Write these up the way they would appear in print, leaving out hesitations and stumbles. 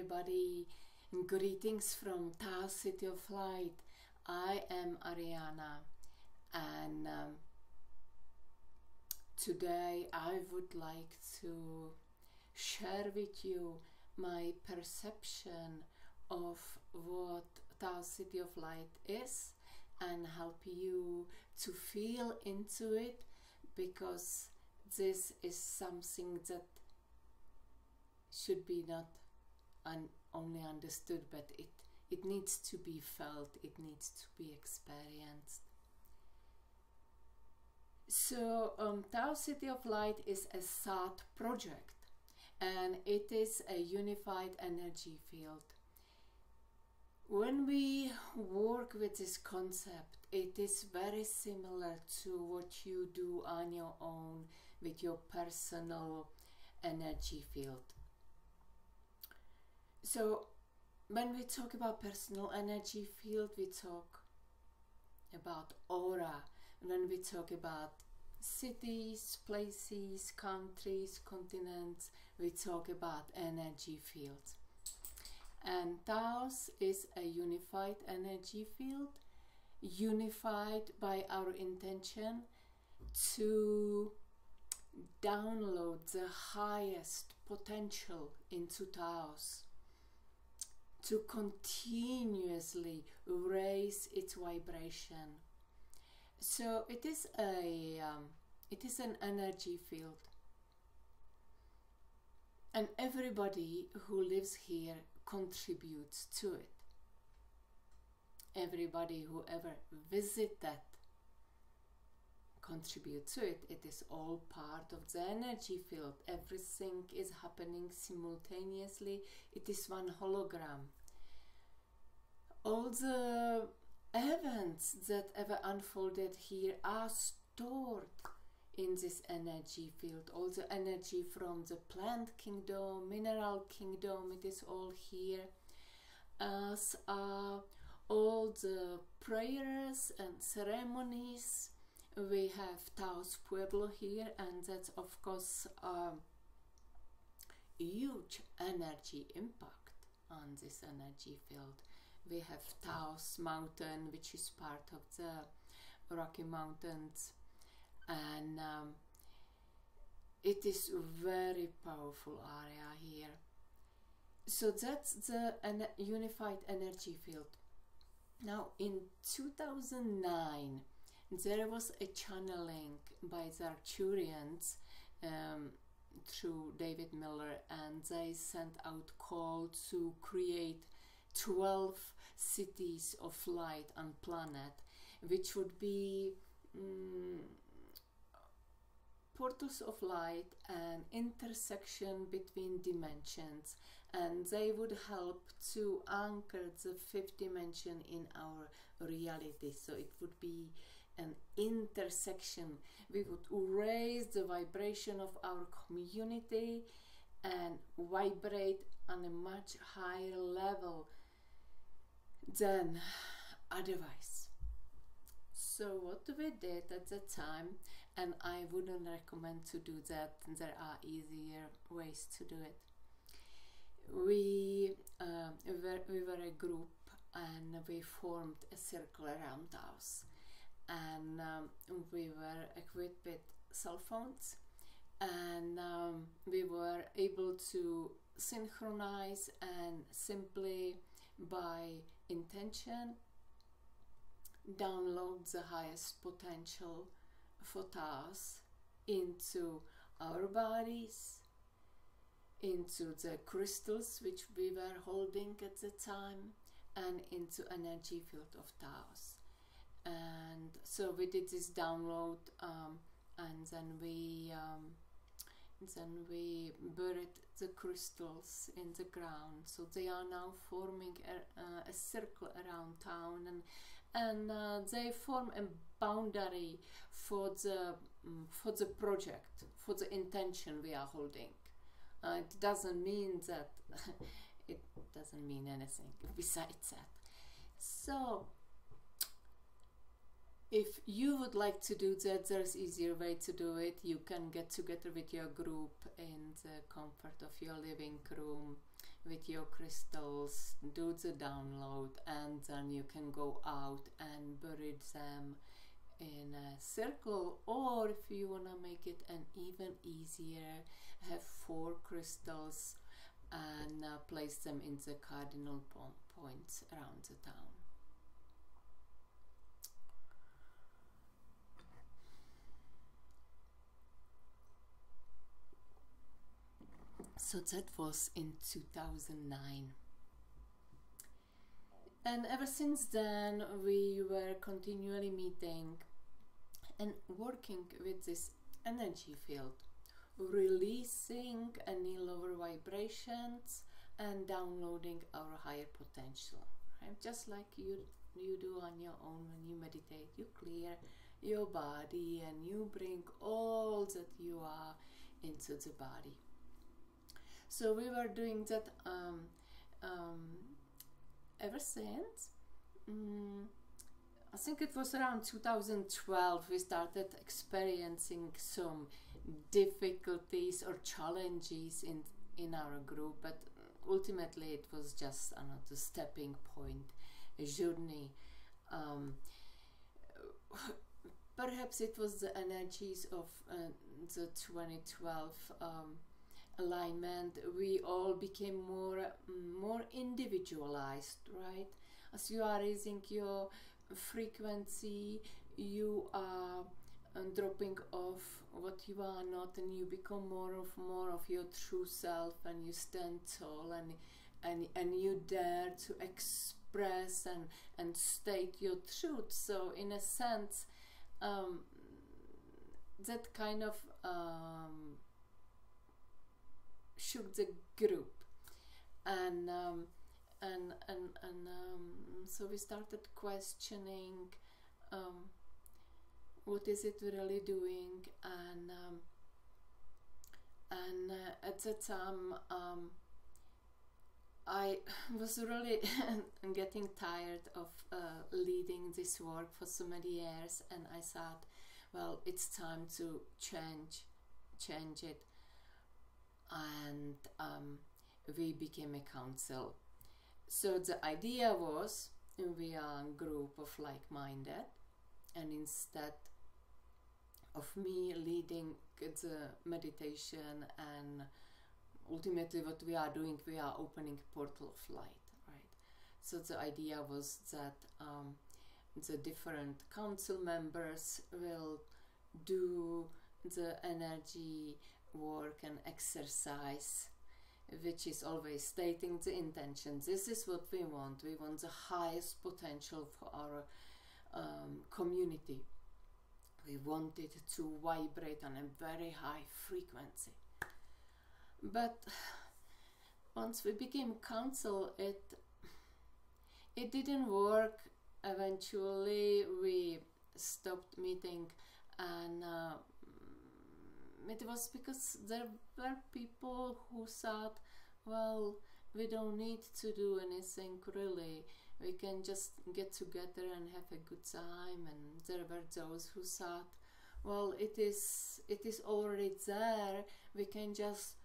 everybody, greetings from Taos, City of Light. I am Ariana, and today I would like to share with you my perception of what Taos, City of Light is and help you to feel into it, because this is something that should be not only understood, but it needs to be felt, it needs to be experienced. So Taos City of Light is a thought project, and it is a unified energy field. When we work with this concept, it is very similar to what you do on your own with your personal energy field. So when we talk about personal energy field, we talk about aura. When we talk about cities, places, countries, continents, we talk about energy fields. And Taos is a unified energy field, unified by our intention to download the highest potential into Taos, to continuously raise its vibration. So it is an energy field, and everybody who lives here contributes to it. Everybody who ever visits that contributes to it. It is all part of the energy field. Everything is happening simultaneously. It is one hologram. All the events that ever unfolded here are stored in this energy field. All the energy from the plant kingdom, mineral kingdom, it is all here, as are all the prayers and ceremonies. We have Taos Pueblo here, and that's of course a huge energy impact on this energy field. We have Taos Mountain, which is part of the Rocky Mountains, and it is a very powerful area here. So that's the unified energy field. Now in 2009 there was a channeling by the Arcturians through David Miller, and they sent out call to create 12 cities of light on planet, which would be portals of light and intersection between dimensions, and they would help to anchor the fifth dimension in our reality. So it would be an intersection. We would raise the vibration of our community and vibrate on a much higher level than otherwise. So what we did at the time, and I wouldn't recommend to do that, there are easier ways to do it. We were a group, and we formed a circle around Taos, and we were equipped with cell phones, and we were able to synchronize and simply by intention download the highest potential for Taos into our bodies, into the crystals which we were holding at the time, and into energy field of Taos. And so we did this download, and then we buried the crystals in the ground. So they are now forming a circle around town, and they form a boundary for the project, for the intention we are holding. It doesn't mean that it doesn't mean anything besides that. So if you would like to do that, there's easier way to do it. You can get together with your group in the comfort of your living room with your crystals, do the download, and then you can go out and bury them in a circle, or if you want to make it an even easier, have 4 crystals and place them in the cardinal points around the town. So that was in 2009. And ever since then we were continually meeting and working with this energy field, releasing any lower vibrations and downloading our higher potential, right? Just like you do on your own when you meditate. You clear your body and you bring all that you are into the body. So we were doing that ever since. I think it was around 2012 we started experiencing some difficulties or challenges in our group, but ultimately it was just another stepping point, a journey. Perhaps it was the energies of the 2012 alignment. We all became more individualized, right? As you are raising your frequency, you are dropping off what you are not, and you become more of your true self, and you stand tall, and you dare to express and state your truth. So in a sense, that kind of shook the group, and so we started questioning what is it really doing, and at that time I was really getting tired of leading this work for so many years, and I thought, well, it's time to change it. And we became a council. So the idea was, we are a group of like-minded, and instead of me leading the meditation, and ultimately what we are doing, we are opening a portal of light, right? So the idea was that the different council members will do the energy work and exercise, which is always stating the intention. This is what we want. We want the highest potential for our community. We want it to vibrate on a very high frequency. But once we became council, it didn't work. Eventually we stopped meeting, and it was because there were people who thought, well, we don't need to do anything really, we can just get together and have a good time. And there were those who thought, well, it is already there, we can just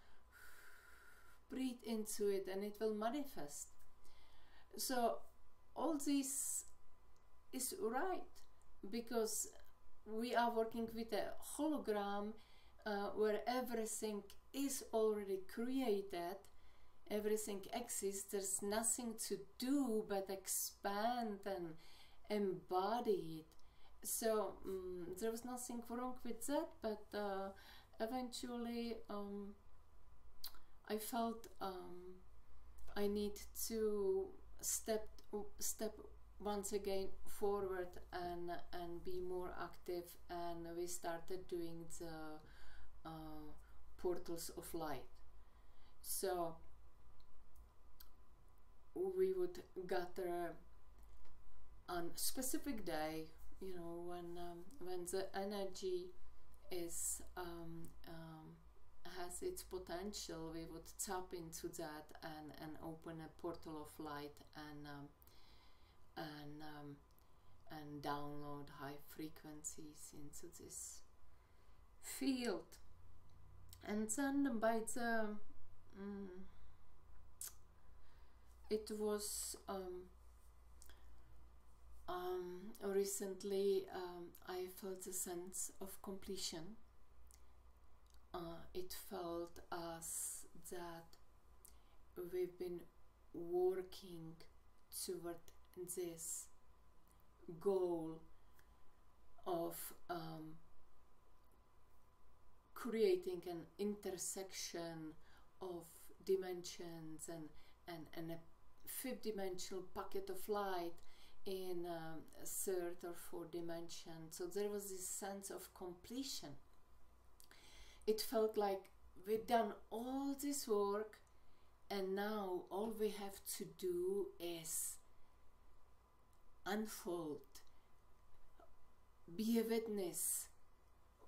breathe into it and it will manifest. So all this is right, because we are working with a hologram where everything is already created, everything exists, there's nothing to do but expand and embody it. So there was nothing wrong with that, but eventually I felt I need to step once again forward and be more active, and we started doing the portals of light. So we would gather on specific day, you know, when the energy is has its potential, we would tap into that and open a portal of light and download high frequencies into this field. And then by the it was recently I felt a sense of completion. It felt as that we've been working toward this goal of creating an intersection of dimensions and a fifth dimensional pocket of light in a third or fourth dimension. So there was this sense of completion. It felt like we've done all this work, and now all we have to do is unfold, be a witness,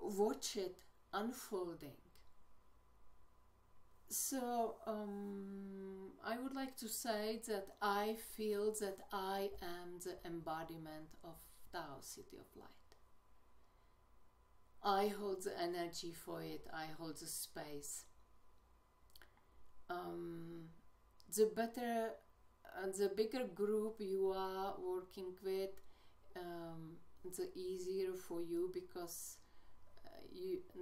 watch it unfolding. So I would like to say that I feel that I am the embodiment of Taos, City of Light. I hold the energy for it, I hold the space. The better, the bigger group you are working with, the easier for you, because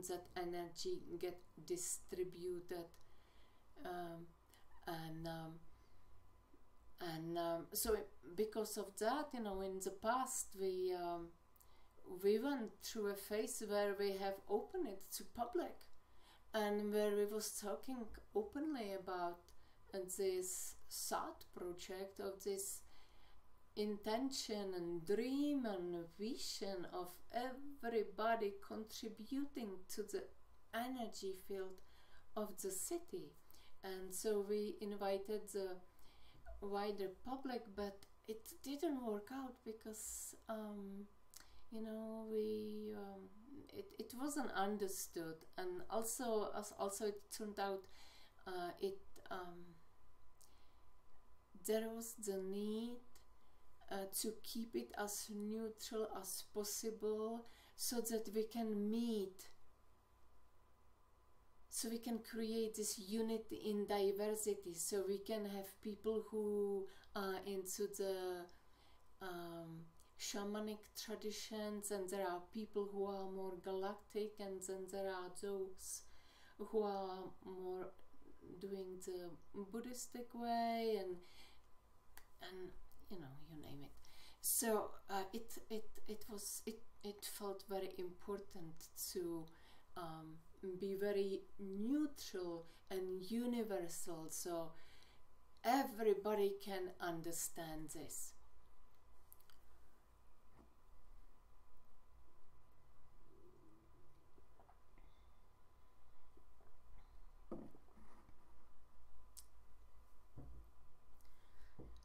that energy get distributed, so because of that, you know, in the past we went through a phase where we have opened it to public, and where we was talking openly about this thought project of this intention and dream and vision of everybody contributing to the energy field of the city. And so we invited the wider public, but it didn't work out because you know, it wasn't understood, and also it turned out there was the need to keep it as neutral as possible, so that we can meet, so we can create this unity in diversity, so we can have people who are into the shamanic traditions, and there are people who are more galactic, and then there are those who are more doing the Buddhistic way, and you know, you name it. So it felt very important to be very neutral and universal, so everybody can understand this.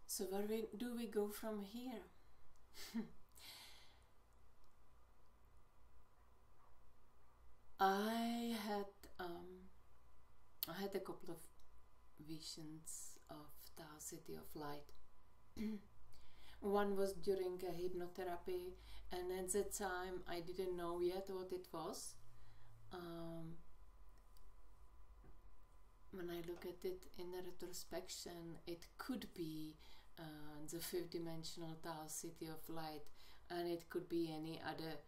So where do we go from here? I had a couple of visions of the City of Light. One was during a hypnotherapy, and at that time I didn't know yet what it was. When I look at it in a retrospection, it could be the fifth dimensional Taos City of Light, and it could be any other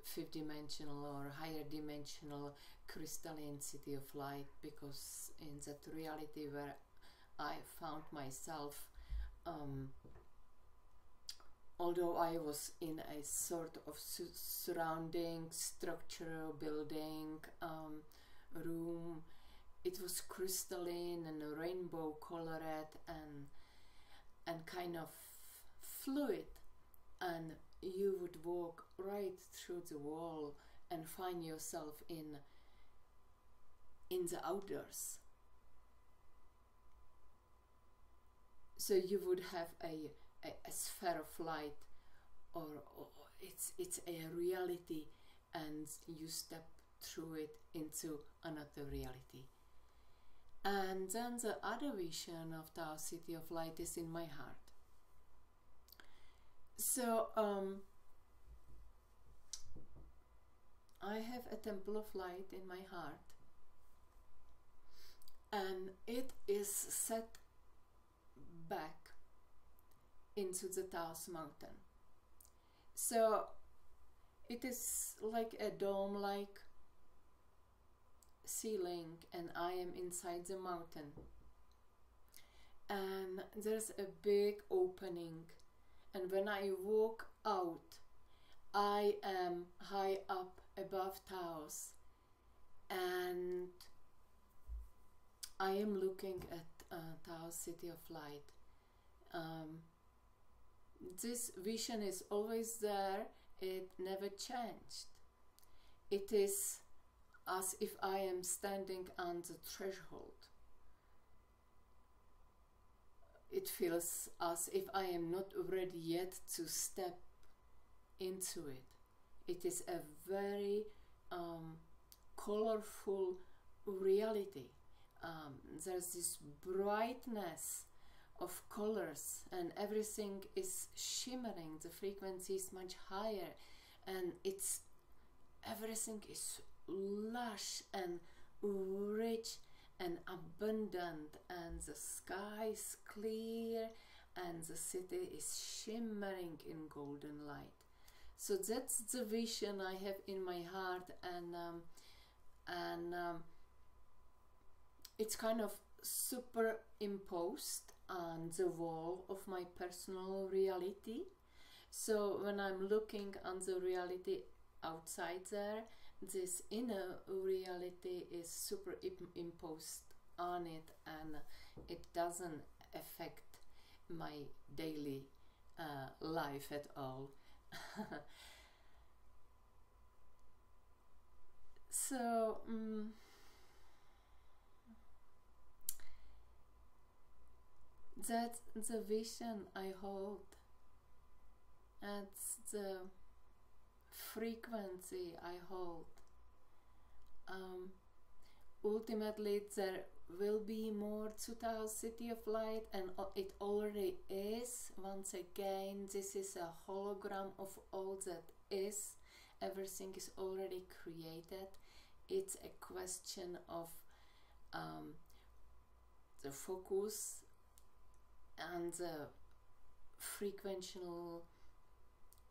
fifth dimensional or higher dimensional crystalline City of Light, because in that reality where I found myself, although I was in a sort of surrounding structure, building, room, it was crystalline and rainbow colored and kind of fluid, and you would walk right through the wall and find yourself in the outdoors. So you would have a sphere of light, or it's a reality, and you step through it into another reality. And then the other vision of the City of Light is in my heart. So I have a temple of light in my heart, and it is set back into the Taos mountain. So it is like a dome-like ceiling, and I am inside the mountain, and there's a big opening, and when I walk out I am high up above Taos, and I am looking at Taos City of Light. This vision is always there, it never changed. It is as if I am standing on the threshold. It feels as if I am not ready yet to step into it. It is a very colorful reality. There's this brightness of colors, and everything is shimmering. The frequency is much higher, and everything is lush and rich and abundant, and the sky is clear, and the city is shimmering in golden light. So that's the vision I have in my heart, and it's kind of superimposed on the wall of my personal reality. So when I'm looking on the reality outside there, this inner reality is superimposed on it, and it doesn't affect my daily life at all. So that's the vision I hold. That's the frequency I hold. Ultimately, there will be more to Taos City of Light, and it already is. Once again, this is a hologram of all that is. Everything is already created. It's a question of the focus and the frequential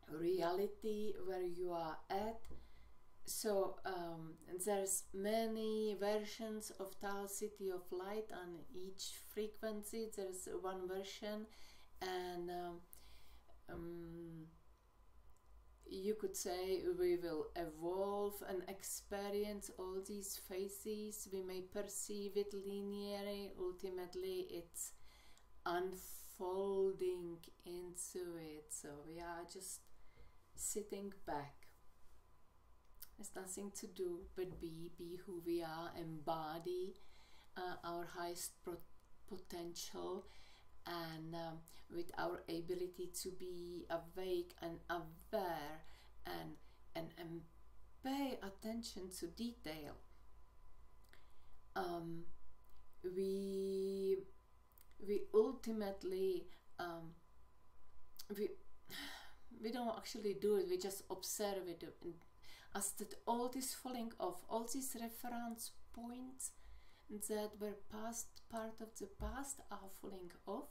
reality where you are at. So there's many versions of Taos City of Light. On each frequency there's one version, and you could say we will evolve and experience all these phases. We may perceive it linearly. Ultimately it's unfolding into it. So we are just sitting back. There's nothing to do but be who we are, embody our highest potential, and with our ability to be awake and aware and pay attention to detail. We ultimately we don't actually do it, we just observe it. And as that all this falling off, all these reference points that were part of the past are falling off.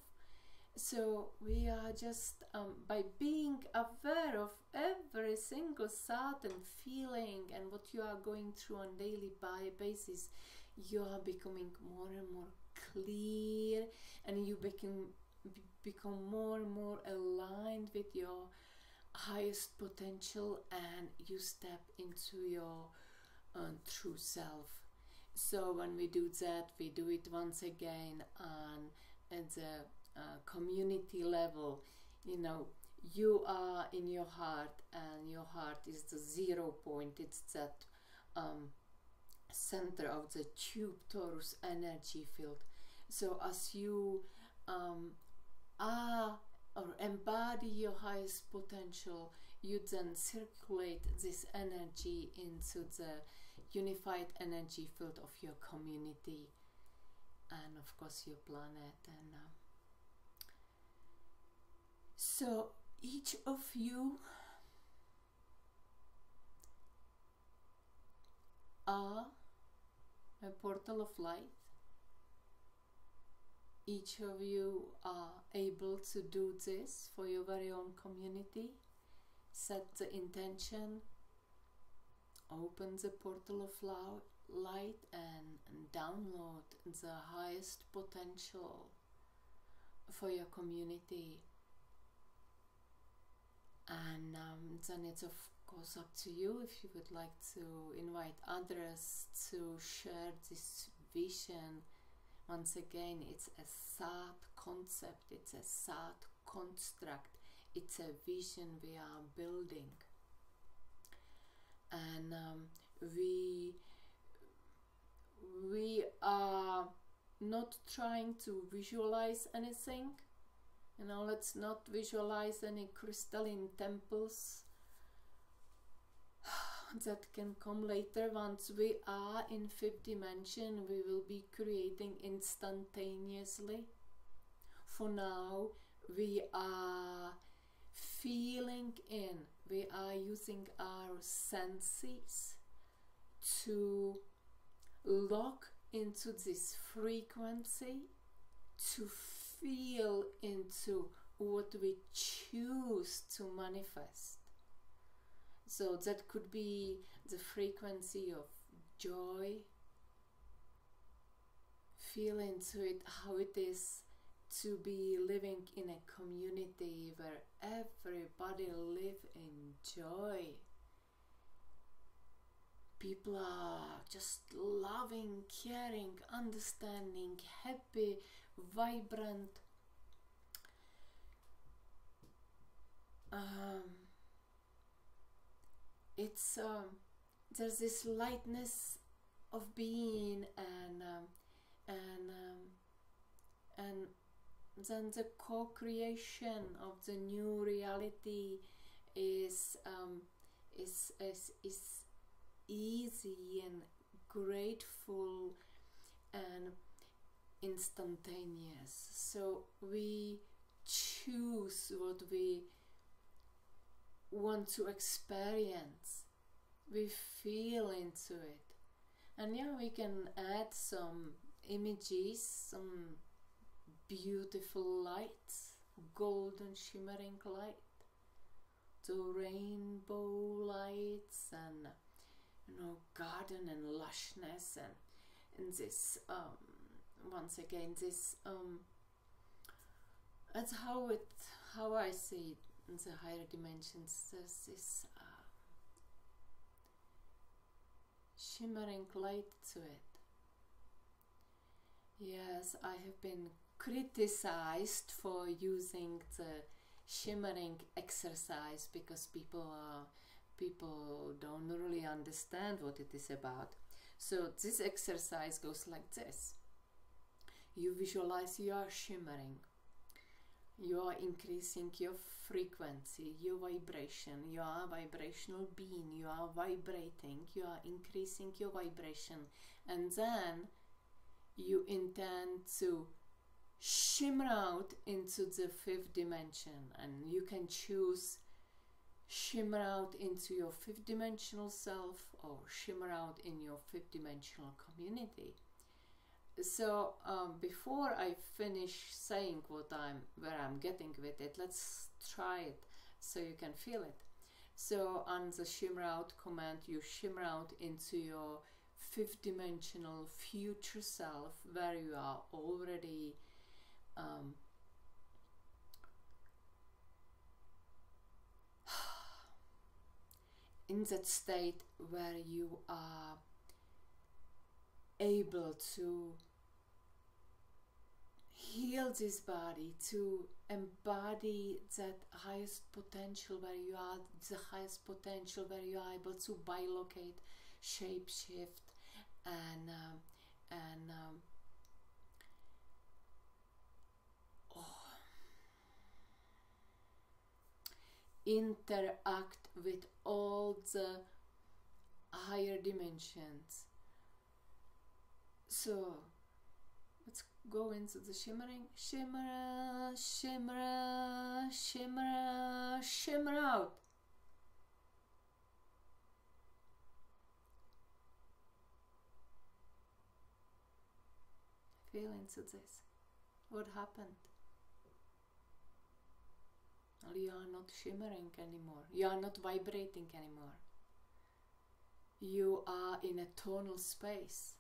So we are just by being aware of every single thought and feeling and what you are going through on daily basis, you are becoming more and more clear, and you become more and more aligned with your highest potential, and you step into your true self. So when we do that, we do it once again at the community level. You know, you are in your heart, and your heart is the 0 point. It's that center of the tube torus energy field. So as you are or embody your highest potential, you then circulate this energy into the unified energy field of your community, and of course your planet. And so each of you are a portal of light. each of you are able to do this for your very own community. Set the intention, open the portal of light, and download the highest potential for your community. And then it's of course up to you if you would like to invite others to share this vision. Once again, it's a thought concept, it's a thought construct, it's a vision we are building. And we are not trying to visualize anything. You know, let's not visualize any crystalline temples that can come later. Once we are in fifth dimension, we will be creating instantaneously. For now, we are feeling in, we are using our senses to lock into this frequency, to feel into what we choose to manifest. So that could be the frequency of joy. Feel into it, how it is to be living in a community where everybody live in joy. People are just loving, caring, understanding, happy, vibrant. There's this lightness of being, and then the co-creation of the new reality is easy and grateful and instantaneous. So we choose what we want to experience. We feel into it. And yeah, we can add some images, some beautiful lights, golden shimmering light, the rainbow lights, and garden and lushness, and this once again this that's how I see it in the higher dimensions. There's this shimmering light to it. Yes, I have been criticized for using the shimmering exercise because people don't really understand what it is about. So this exercise goes like this. You visualize you are shimmering. You are increasing your frequency, your vibration. You are a vibrational being. You are vibrating. You are increasing your vibration. And then you intend to shimmer out into the fifth dimension. And you can choose shimmer out into your fifth dimensional self or shimmer out in your fifth dimensional community. So before I finish saying where I'm getting with it, let's try it so you can feel it. So on the shimmer out command, you shimmer out into your fifth dimensional future self, where you are already in that state where you are able to heal this body, to embody that highest potential, where you are the highest potential, where you are able to bilocate, shape shift, and interact with all the higher dimensions. So let's go into the shimmering. Shimmer, shimmer, shimmer, shimmer out. Feel into this. What happened? Well, you are not shimmering anymore. You are not vibrating anymore. You are in a tonal space.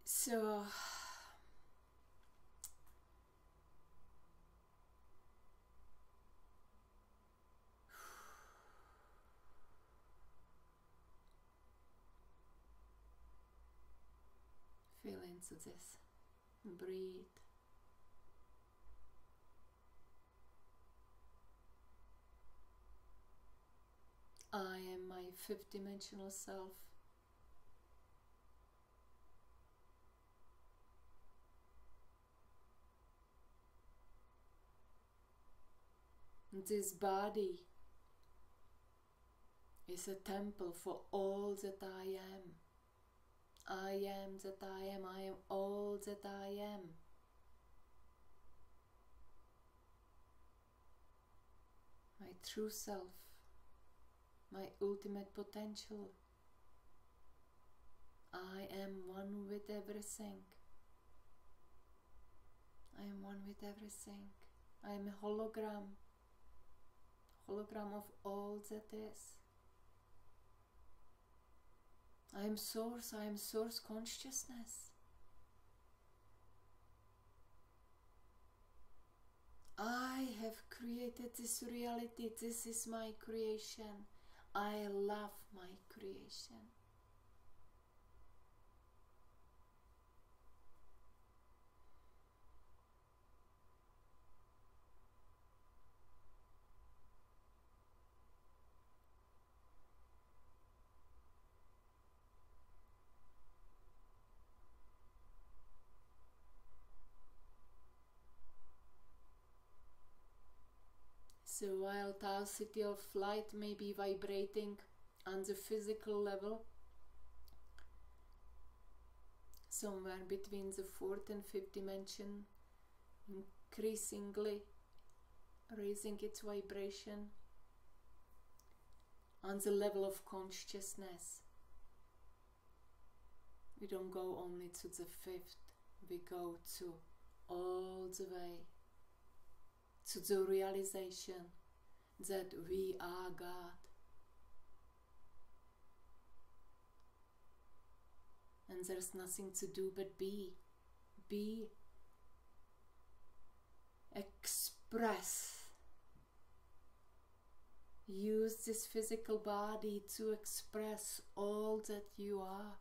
So feel into this. Breathe. I am my fifth dimensional self. This body is a temple for all that I am. I am that I am. I am all that I am. My true self, my ultimate potential. I am one with everything. I am one with everything. I am a hologram of all that is. I am source consciousness. I have created this reality. This is my creation. I love my creation. So while Taos City of Light may be vibrating on the physical level, somewhere between the fourth and fifth dimension, increasingly raising its vibration on the level of consciousness. We don't go only to the fifth, we go to all the way to the realization that we are God. And there's nothing to do but be. Be. Express. Use this physical body to express all that you are.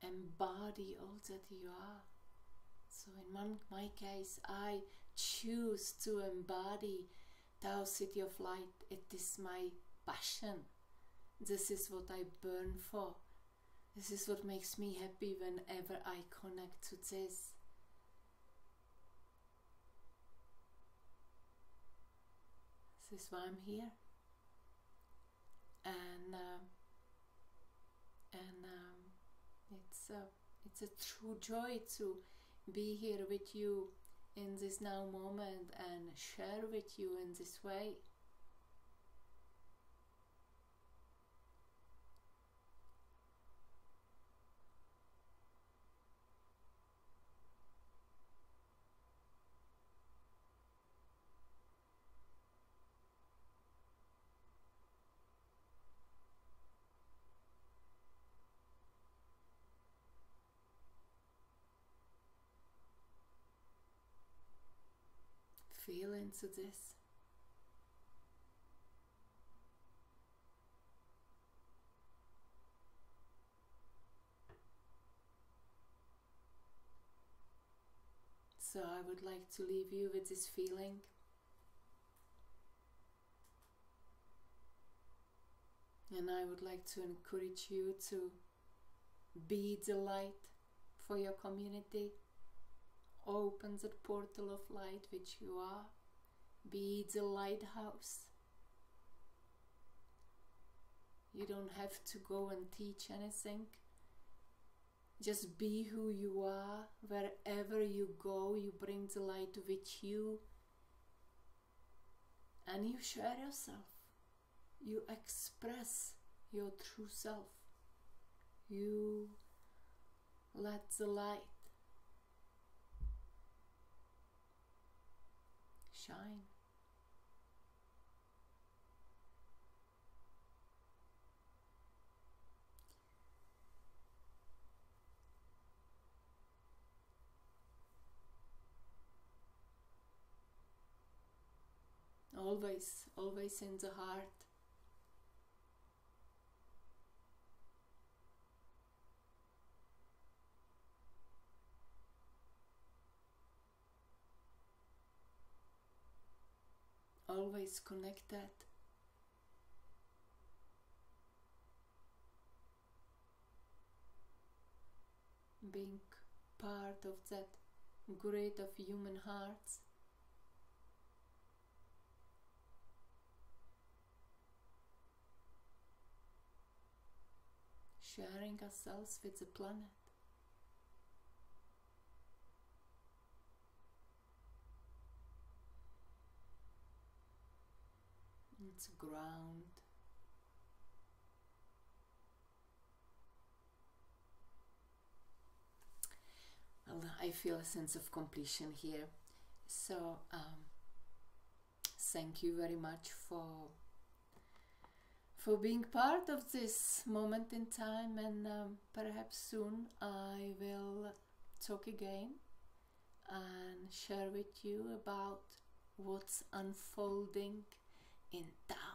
Embody all that you are. So in my case, I choose to embody Taos City of Light. It is my passion. This is what I burn for. This is what makes me happy whenever I connect to this. This is why I'm here. And it's a true joy to be here with you in this now moment and share with you in this way. Feel into this. So I would like to leave you with this feeling. And I would like to encourage you to be the light for your community. Open the portal of light which you are. Be the lighthouse. You don't have to go and teach anything. Just be who you are. Wherever you go, you bring the light with you. and you share yourself. You express your true self. You let the light shine. Always, always in the heart. Always connected. Being part of that grid of human hearts. Sharing ourselves with the planet. It's ground. Well, I feel a sense of completion here. So thank you very much for being part of this moment in time, and perhaps soon I will talk again and share with you about what's unfolding in Taos.